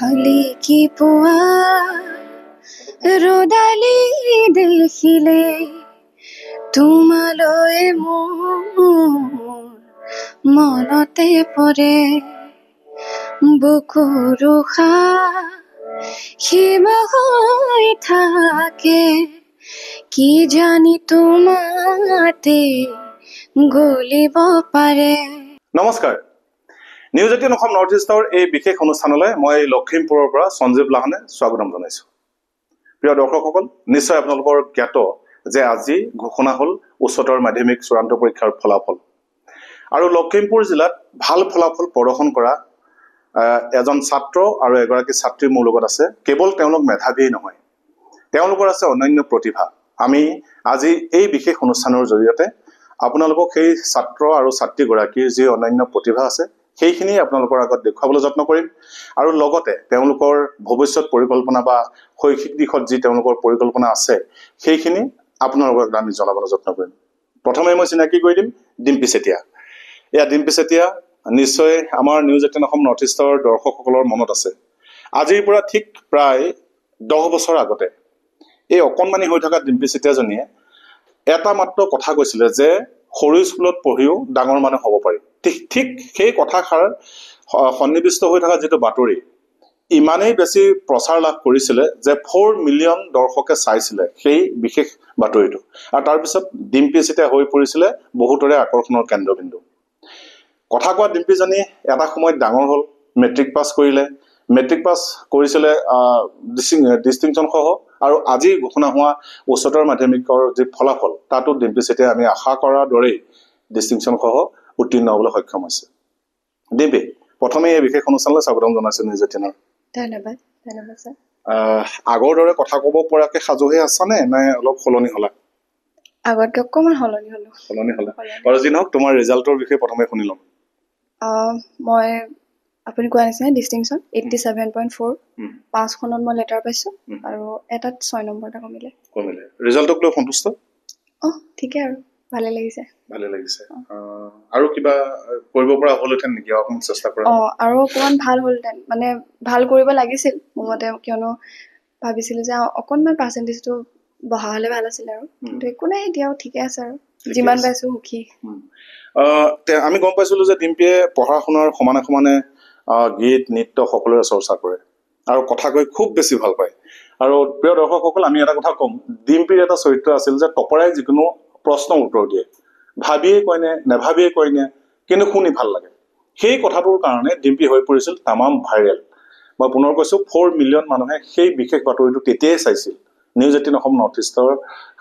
শালিকি পুৱা ৰদালি দেখিলে তোমালৈ মোৰ মনতে পৰে বুকুৰ উশাহ হিমা হৈ থাকে কি জানি তোমাতে গলিব পাৰে। নমস্কাৰ, নিউজ 18 অসম নৰ্থ ইষ্টৰ এই বিশেষ অনুষ্ঠানলৈ মই লখিমপুৰৰ পৰা সঞ্জীৱ লাহনে স্বাগতম জনাইছোঁ। প্ৰিয় দৰ্শকসকল, নিশ্চয় আপোনালোকৰ জ্ঞাত যে আজি ঘোষণা হ'ল উচ্চতৰ মাধ্যমিক চূড়ান্ত পৰীক্ষাৰ ফলাফল। আৰু লখিমপুৰ জিলাত ভাল ফলাফল প্ৰদৰ্শন কৰা এজন ছাত্ৰ আৰু এগৰাকী ছাত্ৰী মোৰ লগত আছে। কেৱল তেওঁলোক মেধাৱীয়ে নহয়, তেওঁলোকৰ আছে অনন্য প্ৰতিভা। আমি আজি এই বিশেষ অনুষ্ঠানৰ জৰিয়তে আপোনালোকক সেই ছাত্ৰ আৰু ছাত্ৰীগৰাকীৰ যি অনন্য প্ৰতিভা আছে সেইখিনি আপোনালোকৰ আগত দেখুৱাবলৈ যত্ন কৰিম। আৰু লগতে তেওঁলোকৰ ভৱিষ্যত পৰিকল্পনা বা শৈক্ষিক দিশত যি তেওঁলোকৰ পৰিকল্পনা আছে সেইখিনি আপোনালোকক আমি জনাবলৈ যত্ন কৰিম। প্ৰথমে মই চিনাকি কৰি দিম ডিম্পী চেতিয়া। এয়া ডিম্পী চেতিয়া নিশ্চয় আমাৰ নিউজ 18 অসম নৰ্থ ইষ্টৰ দৰ্শকসকলৰ মনত আছে। আজিৰ পৰা ঠিক প্ৰায় 10 বছৰ আগতে এই অকণমানি হৈ থকা ডিম্পী চেতিয়াজনীয়ে এটা মাত্ৰ কথা কৈছিলে যে সৰু স্কুলত পঢ়িও ডাঙৰ মানুহ হ'ব পাৰি। ঠিক সেই কথাষাৰ সন্নিৱিষ্ট হৈ থকা যিটো বাতৰি ইমানেই বেছি প্ৰচাৰ লাভ কৰিছিলে যে 4 মিলিয়ন দৰ্শকে চাইছিলে সেই বিশেষ বাতৰিটো। আৰু তাৰপিছত ডিম্পী চেতিয়া হৈ পৰিছিলে বহুতৰে আকৰ্ষণৰ কেন্দ্ৰবিন্দু। কথা কোৱা ডিম্পীজনী এটা সময়ত ডাঙৰ হ'ল, মেট্ৰিক পাছ কৰিলে। মেট্ৰিক পাছ কৰিছিলে ডিষ্টিংশ্যন সহ। আৰু আজি ঘোষণা হোৱা উচ্চতৰ মাধ্যমিকৰ যি ফলাফল তাতো ডিম্পী চেতিয়া আমি আশা কৰাৰ দৰেই ডিষ্টিংশ্যন সহ উত্তীৰ্ণ হ'বলৈ সক্ষম হৈছে। ডিম্পী, প্ৰথমে এই বিশেষ অনুষ্ঠানলৈ স্বাগতম জনাইছোঁ নিউজ 18। ধন্যবাদ ধন্যবাদ ছাৰ। আগৰ দৰে কথা ক'ব পৰাকে সাজু হৈ আছানে নে অলপ সলনি হ'লা? আগতকৈ অকণমান সলনি হ'লা। বাৰু যি নহওক, তোমাৰ ৰিজাল্টৰ বিষয়ে প্ৰথমে শুনি ল'ম। মই আপুনি কোৱা নিচিনা ডিষ্টিংশ্যন 87.4, 5খনত মই লেটাৰ পাইছোঁ আৰু এটাত 6 নম্বৰ এটা কমিলে। ৰিজাল্টক লৈ সন্তুষ্ট? ঠিকে আৰু ভালে লাগিছে। আৰু কিবা কৰিব পৰা হ'লহেঁতেন নেকি? অকণমান চেষ্টা কৰা। আৰু অকণমান ভাল হ'লহেঁতেন, মানে ভাল কৰিব লাগিছিল মোৰ মতে, কিয়নো ভাবিছিলোঁ যে অকণমান পাৰ্চেণ্টেজটো বঢ়া হ'লে ভাল আছিলে আৰু, কিন্তু একো নাই, এতিয়াও ঠিকে আছে আৰু যিমান পাইছোঁ সুখী। আমি গম পাইছিলোঁ যে ডিম্পীয়ে পঢ়া শুনাৰ সমানে সমানে গীত নৃত্য সকলোৰে চৰ্চা কৰে আৰু কথা কৈ খুব বেছি ভাল পায়। আৰু প্ৰিয় দৰ্শকসকল, আমি এটা কথা ক'ম, ডিম্পীৰ এটা চৰিত্ৰ আছিল যে টপৰাই যিকোনো প্ৰশ্নৰ উত্তৰ দিয়ে, ভাবিয়ে কয়নে নেভাবিয়ে কয়নে, কিন্তু শুনি ভাল লাগে। সেই কথাটোৰ কাৰণে ডিম্পী হৈ পৰিছিল তামাম ভাইৰেল। মই পুনৰ কৈছোঁ, 4 মিলিয়ন মানুহে সেই বিশেষ বাতৰিটো তেতিয়াই চাইছিল নিউজ 18 অসম নৰ্থ ইষ্টৰ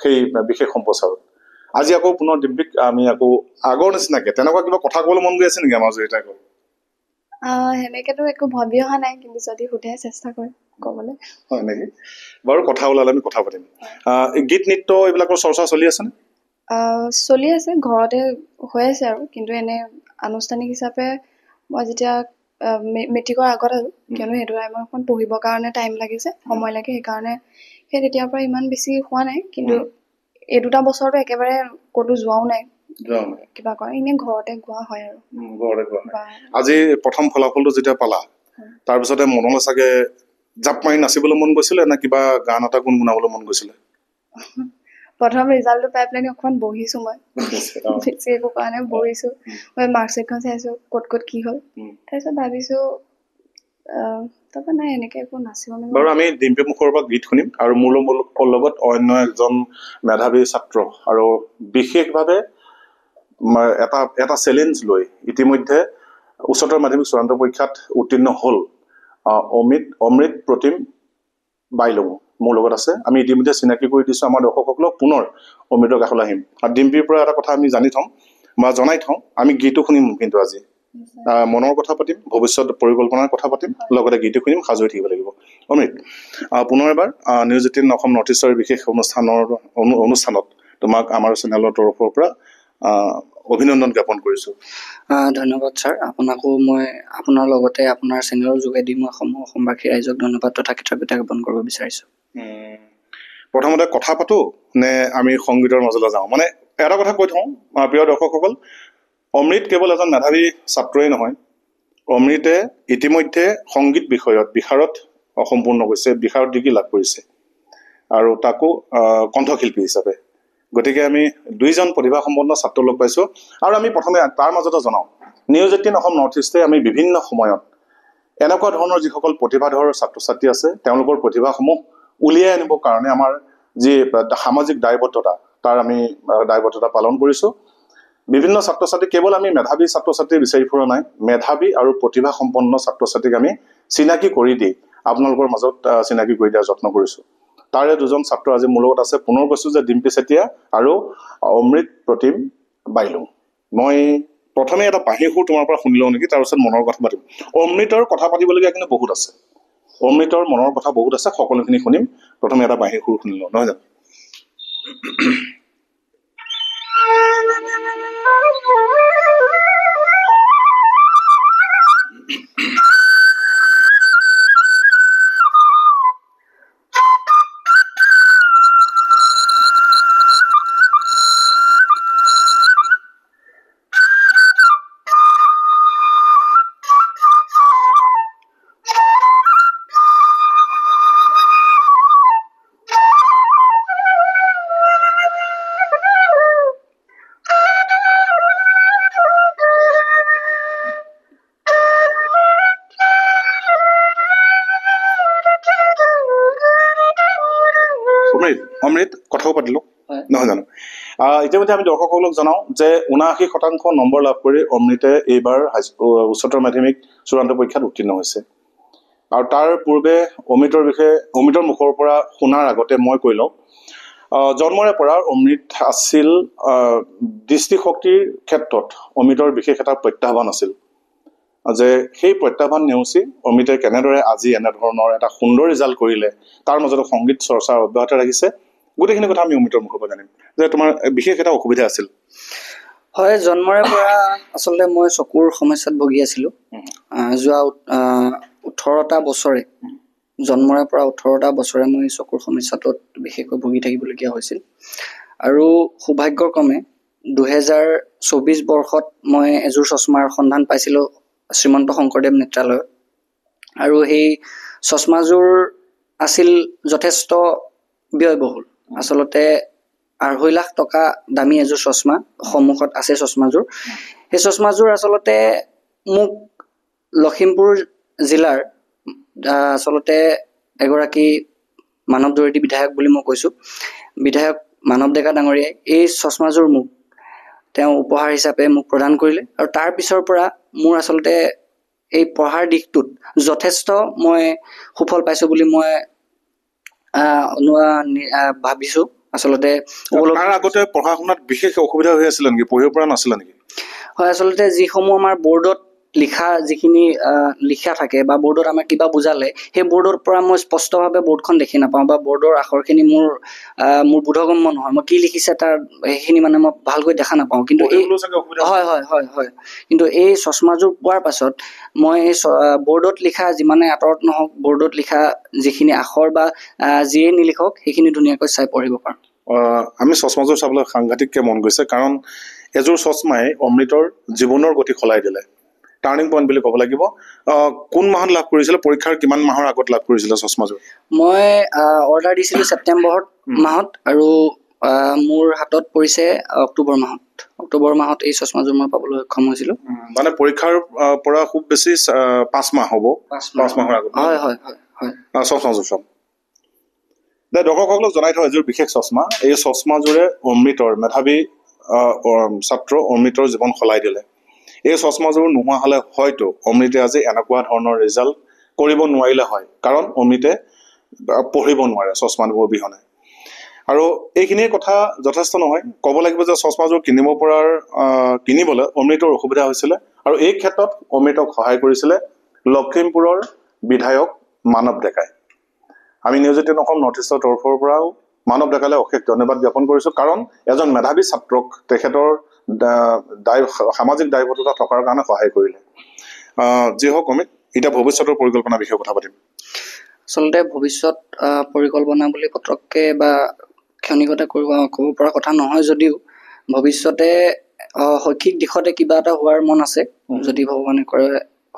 সেই বিশেষ সম্প্ৰচাৰত। আজি আকৌ পুনৰ ডিম্পীক আমি আকৌ আগৰ নিচিনাকে তেনেকুৱা কিবা কথা ক'বলৈ মন গৈ আছে নেকি আমাৰ জৰিয়তে? সেনেকেতো একো ভাবি অহা নাই, কিন্তু যদি সোধে চেষ্টা কৰিম ক'বলৈ। হয় নেকি? বাৰু কথা ওলালে আমি কথা পাতিম। গীত নৃত্য এইবিলাকৰ চৰ্চা চলি আছেনে? চলি আছে, ঘৰতে হৈ আছে আৰু, কিন্তু এনে আনুষ্ঠানিক হিচাপে মই যেতিয়া মেট্ৰিকৰ আগত আৰু, কিয়নো সেইটো টাইমত অকণ পঢ়িবৰ কাৰণে টাইম লাগিছে, সময় লাগে, সেইকাৰণে সেই তেতিয়াৰ পৰা ইমান বেছি হোৱা নাই। কিন্তু এই 2 বছৰটো একেবাৰে ক'তো যোৱাও নাই, কিবা কৰে, এনেই ঘৰতে গোৱা হয় আৰু। আজি প্ৰথম ফলাফলটো যেতিয়া পালা, তাৰপিছতে মনলৈ চাগে জাপ মাৰি নাচিবলৈ মন গৈছিলে নে কিবা গান এটা গুণগুণাবলৈ মন গৈছিলে? প্ৰথম ৰিজাল্টটো পাই পেলাই অকণমান বহিছোঁ, মই বেছি একো কৰা নাই, বহিছোঁ। মই মাৰ্কশ্বিটখন চাইছোঁ ক'ত কি হ'ল, তাৰপিছত ভাবিছোঁ তাৰপৰা নাই, এনেকৈ একো নাচিব মেলিব। বাৰু আমি ডিম্পী মুখৰ পৰা গীত শুনিম আৰু মোৰ লগত অন্য এজন মেধাৱী ছাত্ৰ আৰু বিশেষভাৱে এটা চেলেঞ্জ লৈ ইতিমধ্যে উচ্চতৰ মাধ্যমিক চূড়ান্ত পৰীক্ষাত উত্তীৰ্ণ হ'ল অমৃত প্ৰতিম বাইলুং মোৰ লগত আছে। আমি ইতিমধ্যে চিনাকি কৰি দিছোঁ আমাৰ দৰ্শকসকলক। পুনৰ অমৃতৰ কাষলৈ আহিম আৰু ডিম্পীৰ পৰা এটা কথা আমি জনাই থওঁ, আমি গীতো শুনিম, কিন্তু আজি মনৰ কথা পাতিম, ভৱিষ্যত পৰিকল্পনাৰ কথা পাতিম, লগতে গীতো শুনিম, সাজু হৈ থাকিব লাগিব। অমৃত, পুনৰ এবাৰ নিউজ 18 অসম নৰ্থ ইষ্টৰ বিশেষ অনুষ্ঠানত তোমাক আমাৰ চেনেলৰ তৰফৰ পৰা অভিনন্দন জ্ঞাপন কৰিছোঁ। ধন্যবাদ ছাৰ। আপোনাকো মই আপোনাৰ লগতে আপোনাৰ চেনেলৰ যোগেদি মই অসমবাসী ৰাইজক ধন্যবাদ তথা কৃতজ্ঞতা জ্ঞাপন কৰিব বিচাৰিছোঁ। প্ৰথমতে কথা পাতোঁ নে আমি সংগীতৰ মাজলৈ যাওঁ? মানে এটা কথা কৈ থওঁ প্ৰিয় দৰ্শকসকল, অমৃত কেৱল এজন মেধাৱী ছাত্ৰই নহয়, অমৃতে ইতিমধ্যে সংগীত বিষয়ত বিশাৰদ সম্পূৰ্ণ কৰিছে, বিশাৰদ ডিগ্ৰী লাভ কৰিছে আৰু তাকো কণ্ঠশিল্পী হিচাপে। গতিকে আমি দুইজন প্ৰতিভাসম্পন্ন ছাত্ৰ লগ পাইছোঁ। আৰু আমি প্ৰথমে তাৰ মাজতে জনাওঁ, নিউজ 18 অসম নৰ্থ ইষ্টে আমি বিভিন্ন সময়ত এনেকুৱা ধৰণৰ যিসকল প্ৰতিভাধৰ ছাত্ৰ ছাত্ৰী আছে তেওঁলোকৰ প্ৰতিভাসমূহ উলিয়াই আনিবৰ কাৰণে আমাৰ যি সামাজিক দায়বদ্ধতা তাৰ আমি দায়বদ্ধতা পালন কৰিছোঁ। বিভিন্ন ছাত্ৰ ছাত্ৰী কেৱল আমি মেধাৱী ছাত্ৰ ছাত্ৰী বিচাৰি ফুৰা নাই, মেধাৱী আৰু প্ৰতিভা সম্পন্ন ছাত্ৰ ছাত্ৰীক আমি চিনাকি কৰি দি আপোনালোকৰ মাজত চিনাকি কৰি দিয়াৰ যত্ন কৰিছোঁ। তাৰে দুজন ছাত্ৰ আজি মোৰ লগত আছে। পুনৰ কৈছোঁ যে ডিম্পী চেতিয়া আৰু অমৃত প্ৰতিম বাইলুং। মই প্ৰথমে এটা বাঁহী সুৰ তোমাৰ পৰা শুনি লওঁ নেকি, তাৰপিছত মনৰ কথা পাতিম। অমৃতৰ কথা পাতিবলগীয়া কিন্তু বহুত আছে, অমৃতৰ মনৰ কথা বহুত আছে, সকলোখিনি শুনিম। প্ৰথমে এটা বাঁহী সুৰ শুনি লওঁ, নহয় জানো? অমৃত কথাও পাতিলোঁ, নহয় জানো? ইতিমধ্যে আমি দৰ্শকসকলক জনাওঁ যে 79% নম্বৰ লাভ কৰি অমৃতে এইবাৰ উচ্চতৰ মাধ্যমিক চূড়ান্ত পৰীক্ষাত উত্তীৰ্ণ হৈছে। আৰু তাৰ পূৰ্বে অমৃতৰ বিষয়ে অমৃতৰ মুখৰ পৰা শুনাৰ আগতে মই কৈ লওঁ, জন্মৰে পৰা অমৃত আছিল দৃষ্টিশক্তিৰ ক্ষেত্ৰত অমৃতৰ বিশেষ এটা প্ৰত্যাহ্বান আছিল, যে সেই প্ৰত্যাহ্বান নেওচি অমৃতে কেনেদৰে আজি এনেধৰণৰ এটা সুন্দৰ ৰিজাল্ট কৰিলে, তাৰ মাজতে সংগীত চৰ্চা অব্যাহত ৰাখিছে। গোটেইখিনি কথা আমি অমৃতৰ মুখৰ পৰা জানিম। যে তোমাৰ বিশেষ এটা অসুবিধা আছিল। হয়, জন্মৰে পৰা আচলতে মই চকুৰ সমস্যাত ভুগি আছিলোঁ। যোৱা 18টা বছৰে, জন্মৰে পৰা 18টা বছৰে মই চকুৰ সমস্যাটোত বিশেষকৈ ভুগি থাকিবলগীয়া হৈছিল। আৰু সৌভাগ্যক্ৰমে 2024 বৰ্ষত মই এযোৰ চশমাৰ সন্ধান পাইছিলোঁ শ্ৰীমন্ত শংকৰদেৱ নেত্ৰালয়ত। আৰু সেই চশমাযোৰ আছিল যথেষ্ট ব্যয়বহুল। আচলতে 2.5 লাখ টকা দামী এযোৰ চশমা সন্মুখত আছে চশমাযোৰ। সেই চশমাযোৰ আচলতে মোক লখিমপুৰ জিলাৰ আচলতে এগৰাকী মানৱ জয়ন্তী বিধায়ক বুলি মই কৈছোঁ, বিধায়ক মানৱ ডেকা ডাঙৰীয়াই এই চশমাযোৰ মোক তেওঁ উপহাৰ হিচাপে মোক প্ৰদান কৰিলে। আৰু তাৰ পিছৰ পৰা মোৰ আচলতে এই পঢ়াৰ দিশটোত যথেষ্ট মই সুফল পাইছোঁ বুলি মই ভাবিছোঁ। আচলতে তাৰ আগতে পঢ়া শুনাত বিশেষ অসুবিধা হৈ আছিলে নেকি, পঢ়িব পৰা নাছিলে নেকি? হয়, আচলতে যিসমূহ আমাৰ বৰ্ডত লিখা যিখিনি লিখা থাকে বা বৰ্ডত আমাক কিবা বুজালে, সেই বৰ্ডৰ পৰা মই স্পষ্টভাৱে বৰ্ডখন দেখি নাপাওঁ বা বৰ্ডৰ আখৰখিনি মোৰ বোধগম্য নহয়। মই কি লিখিছে তাৰ সেইখিনি মানে মই ভালকৈ দেখা নাপাওঁ। কিন্তু হয় কিন্তু এই চশমাযোৰ পোৱাৰ পাছত মই এই বৰ্ডত লিখা যিমানে আঁতৰত নহওক, বৰ্ডত লিখা যিখিনি আখৰ বা যিয়ে নিলিখক সেইখিনি ধুনীয়াকৈ চাই পঢ়িব পাৰোঁ। আমি চশমাযোৰ চাবলৈ সাংঘাতিককৈ মন গৈছে, কাৰণ এযোৰ চশমাই অমৃতৰ জীৱনৰ গতি সলাই দিলে। টাৰ্ণিং পইণ্ট বুলি ক'ব লাগিব। কোন মাহত লাভ কৰিছিলে, পৰীক্ষাৰ কিমান মাহৰ আগত লাভ কৰিছিলে চশমাযোৰ? মই অৰ্ডাৰ দিছিলোঁ ছেপ্টেম্বৰ মাহত আৰু মোৰ হাতত পৰিছে অক্টোবৰ মাহত এই চশমাযোৰ মই পাবলৈ সক্ষম হৈছিলোঁ। মানে পৰীক্ষাৰ পৰা খুব বেছি 5 মাহ হ'ব, 5 মাহৰ আগত। হয় চশমাযোৰ চাম দৰ্শকসকলক জনাই থওঁ, এযোৰ বিশেষ চশমা। এই চশমাযোৰে অমৃতৰ মেধাৱী ছাত্ৰ অমৃতৰ জীৱন সলাই দিলে। এই চশমাযোৰ নোহোৱা হ'লে হয়তো অমৃতে আজি এনেকুৱা ধৰণৰ ৰিজাল্ট কৰিব নোৱাৰিলে হয়, কাৰণ অমৃতে পঢ়িব নোৱাৰে চশমাযোৰ অবিহনে। আৰু এইখিনিয়ে কথা যথেষ্ট নহয়, ক'ব লাগিব যে চশমাযোৰ কিনিবলৈ অমৃতৰ অসুবিধা হৈছিলে। আৰু এই ক্ষেত্ৰত অমৃতক সহায় কৰিছিলে লখিমপুৰৰ বিধায়ক মানৱ ডেকাই। আমি নিউজ 18 অসম নৰ্থ ইষ্টৰ তৰফৰ পৰাও মানৱ ডেকালৈ অশেষ ধন্যবাদ জ্ঞাপন কৰিছোঁ, কাৰণ এজন মেধাৱী ছাত্ৰক তেখেতৰ সামাজিক দায়বদ্ধতা থকাৰ কাৰণে সহায় কৰিলে। যি হওক অমিত, এতিয়া ভৱিষ্যতৰ পৰিকল্পনাৰ বিষয়ে কথা পাতিম। আচলতে ভৱিষ্যত পৰিকল্পনা বুলি পটককৈ বা ক্ষণিকতে ক'ব পৰা কথা নহয় যদিও, ভৱিষ্যতে শৈক্ষিক দিশতে কিবা এটা হোৱাৰ মন আছে, যদি ভগৱানে কৰে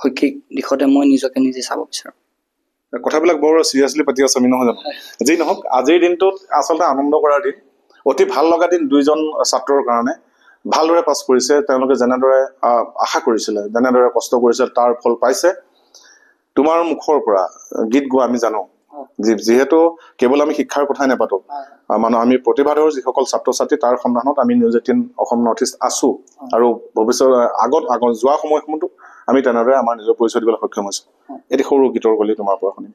শৈক্ষিক দিশতে মই নিজকে নিজে চাব বিচাৰোঁ। কথাবিলাক বৰ চিৰিয়াছলি পাতি আছো আমি, নহয় জানো? যি নহওক, আজিৰ দিনটোত আচলতে আনন্দ কৰাৰ দিন, অতি ভাল লগা দিন। 2জন ছাত্ৰৰ কাৰণে ভালদৰে পাছ কৰিছে, তেওঁলোকে যেনেদৰে আশা কৰিছিলে, যেনেদৰে কষ্ট কৰিছিল তাৰ ফল পাইছে। তোমাৰ মুখৰ পৰা গীত গোৱা আমি জানো, যিহেতু কেৱল আমি শিক্ষাৰ কথাই নাপাতো, আমি প্ৰতিভাধৰ যিসকল ছাত্ৰ ছাত্ৰী তাৰ সন্ধানত আমি নিউজ 18 অসম নৰ্থ ইষ্ট আছো, আৰু ভৱিষ্যত আগত যোৱা সময়সমূহতো আমি তেনেদৰে আমাৰ নিজৰ পৰিচয় দিবলৈ সক্ষম হৈছো। এটি সৰু গীতৰ কলি তোমাৰ পৰা শুনিম।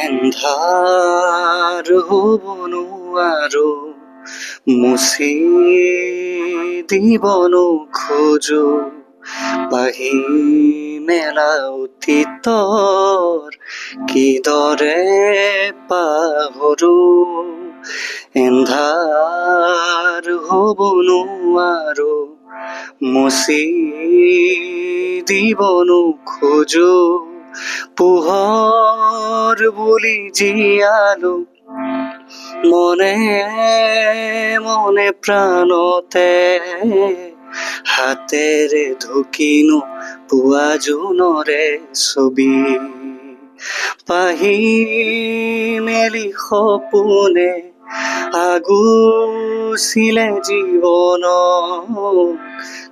এন্ধাৰ হ'ব নোৱাৰো, মুচি দিব নোখোজো, পাহি মেলা অতীতৰ কিদৰে পাহৰো। এন্ধাৰ হ'ব নোৱাৰো, মুচি দিব নোখোজো, পোহৰ বুলি জীয়ালো মনে মনে প্ৰাণতে, হাতেৰে ঢুকিনো পুৱা জোনৰে ছবি, পাহি মেলি সপোনে আগুচিলে জীৱন,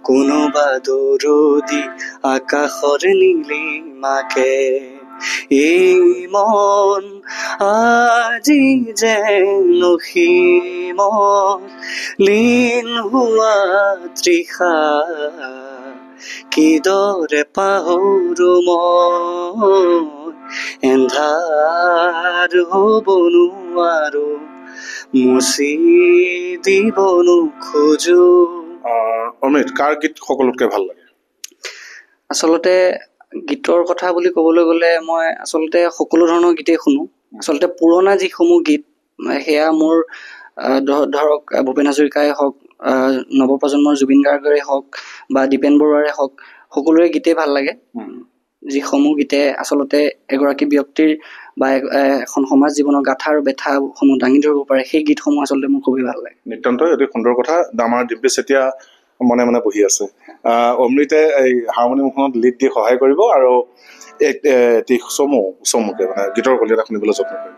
কোনোবা দৰদি আকাশৰ নীলিমাকে, এই মন আজি যেন সীমত লীন হোৱা তৃষা, কিদৰে পাহৰো মই, এন্ধাৰ হ'ব নোৱাৰো, মুচি দিব নোখোজো। অমৃত, কাৰ গীত সকলোতকৈ ভাল লাগে? আচলতে গীতৰ কথা বুলি ক'বলৈ গ'লে মই আচলতে সকলো ধৰণৰ গীতেই শুনো। আচলতে পুৰণা যিসমূহ গীত সেয়া মোৰ ধৰক ভূপেন হাজৰিকাই হওক, নৱপ্ৰজন্মৰ জুবিন গাৰ্গৰে হওক বা দীপেন বৰুৱাৰে হওক, সকলোৰে গীতেই ভাল লাগে। যিসমূহ গীতে আচলতে এগৰাকী ব্যক্তিৰ বা এখন সমাজ জীৱনৰ গাথা আৰু বেথাসমূহ দাঙি ধৰিব পাৰে, সেই গীতসমূহ আচলতে মোৰ খুবেই ভাল লাগে। নিতান্ত অতি সুন্দৰ কথা। আমাৰ দিব্যি চেতিয়া মনে মনে বহি আছে। অমৃতে এই হাৰমনিয়ামখনত লিড দি সহায় কৰিব, আৰু এটি চমুকে মানে গীতৰ কলি এটা শুনিবলৈ যত্ন কৰিম।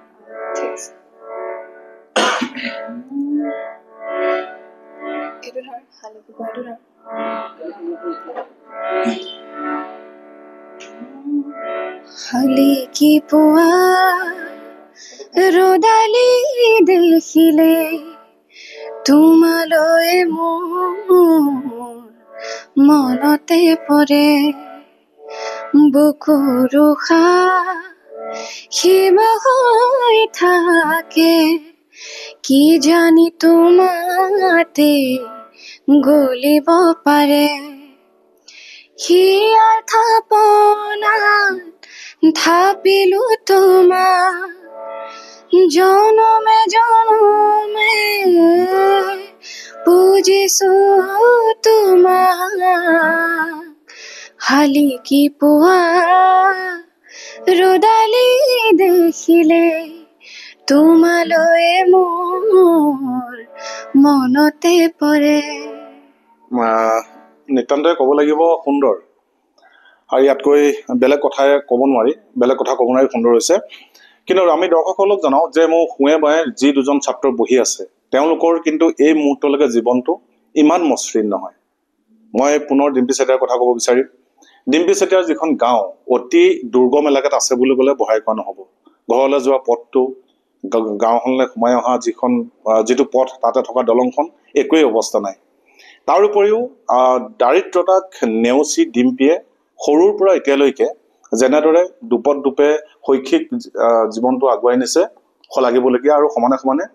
শালিকি পুৱা ৰদালি দেখিলে, তোমালৈ মোৰ মনতে পৰে, বুকুৰ উশাহ হিমা হৈ থাকে, কি জানি তোমাতে গলিব পাৰে, হিয়াৰ থাপনাত ধাপিলো তোমাক, জনমে জনমে বুজিছো তোমাক, শালিকি পুৱা ৰদালি দেখিলে, তোমালৈ মোৰ মনতে পৰে। নিতান্তই ক'ব লাগিব সুন্দৰ, আৰু ইয়াতকৈ বেলেগ কথাই ক'ব নোৱাৰি, সুন্দৰ হৈছে। কিন্তু আমি দৰ্শকসকলক জনাওঁ যে মোৰ সোঁৱে বায়ে যি 2জন ছাত্ৰ বহি আছে, তেওঁলোকৰ কিন্তু এই মুহূৰ্তলৈকে জীৱনটো ইমান মসৃণ নহয়। মই পুনৰ ডিম্পী চেতিয়াৰ কথা ক'ব বিচাৰিম। ডিম্পী চেতিয়াৰ যিখন গাঁও অতি দুৰ্গম এলেকাত আছে বুলি ক'লে বঢ়াই কোৱা নহ'ব। ঘৰলৈ যোৱা পথটো, গাঁওখনলৈ সোমাই অহা যিটো পথ, তাতে থকা দলংখন একোৱেই অৱস্থা নাই। তাৰ উপৰিও দাৰিদ্ৰতাক নেওচি ডিম্পীয়ে সৰুৰ পৰা এতিয়ালৈকে যেনেদৰে দুপে শৈক্ষিক জীৱনটো আগুৱাই নিছে শলাগিবলগীয়া, আৰু সমানে সমানে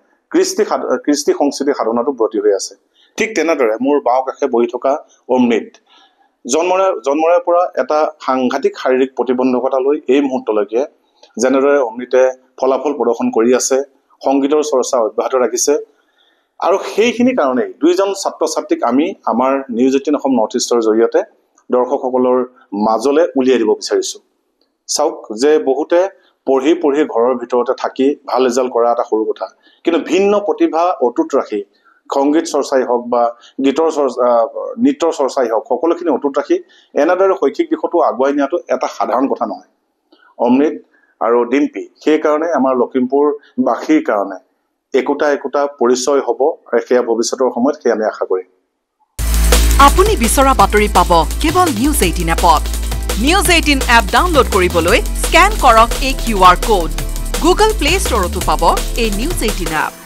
কৃষ্টি সংস্কৃতি সাধনাটো ব্ৰতী হৈ আছে। ঠিক তেনেদৰে মোৰ বাওঁ কাষে বহি থকা অমৃত জন্মৰে পৰা এটা সাংঘাতিক শাৰীৰিক প্ৰতিবন্ধকতা লৈ এই মুহূৰ্তলৈকে যেনেদৰে অমৃতে ফলাফল প্ৰদৰ্শন কৰি আছে, সংগীতৰ চৰ্চা অব্যাহত ৰাখিছে, আৰু সেইখিনি কাৰণেই 2জন ছাত্ৰ ছাত্ৰীক আমি আমাৰ নিউজ 18 অসম নৰ্থ ইষ্টৰ জৰিয়তে দৰ্শকসকলৰ মাজলৈ উলিয়াই দিব বিচাৰিছো। চাওক, যে বহুতে পঢ়ি ঘৰৰ ভিতৰতে থাকি ভাল ৰিজাল্ট কৰা এটা সৰু কথা, কিন্তু ভিন্ন প্ৰতিভা অটুট ৰাখি সংগীত চৰ্চাই হওক বা গীতৰ চৰ্চা নৃত্যৰ চৰ্চাই হওক সকলোখিনি অটুট ৰাখি এনেদৰে শৈক্ষিক দিশতো আগুৱাই নিয়াটো এটা সাধাৰণ কথা নহয় অমৃত আৰু ডিম্পী সেইকাৰণে আমাৰ লখিমপুৰবাসীৰ কাৰণে একোটা পৰিচয় হ'ব আৰু সেয়া ভৱিষ্যতৰ সময়ত সেয়া আমি আশা কৰিম আপুনি বিচৰা বাতৰি পাব কেৱল নিউজ 18 এপত নিউজ 18 এপ ডাউনলোড কৰিবলৈ স্ক্যান কৰক এই QR কোড গুগল প্লে ষ্টৰতো পাব এই নিউজ 18 এপ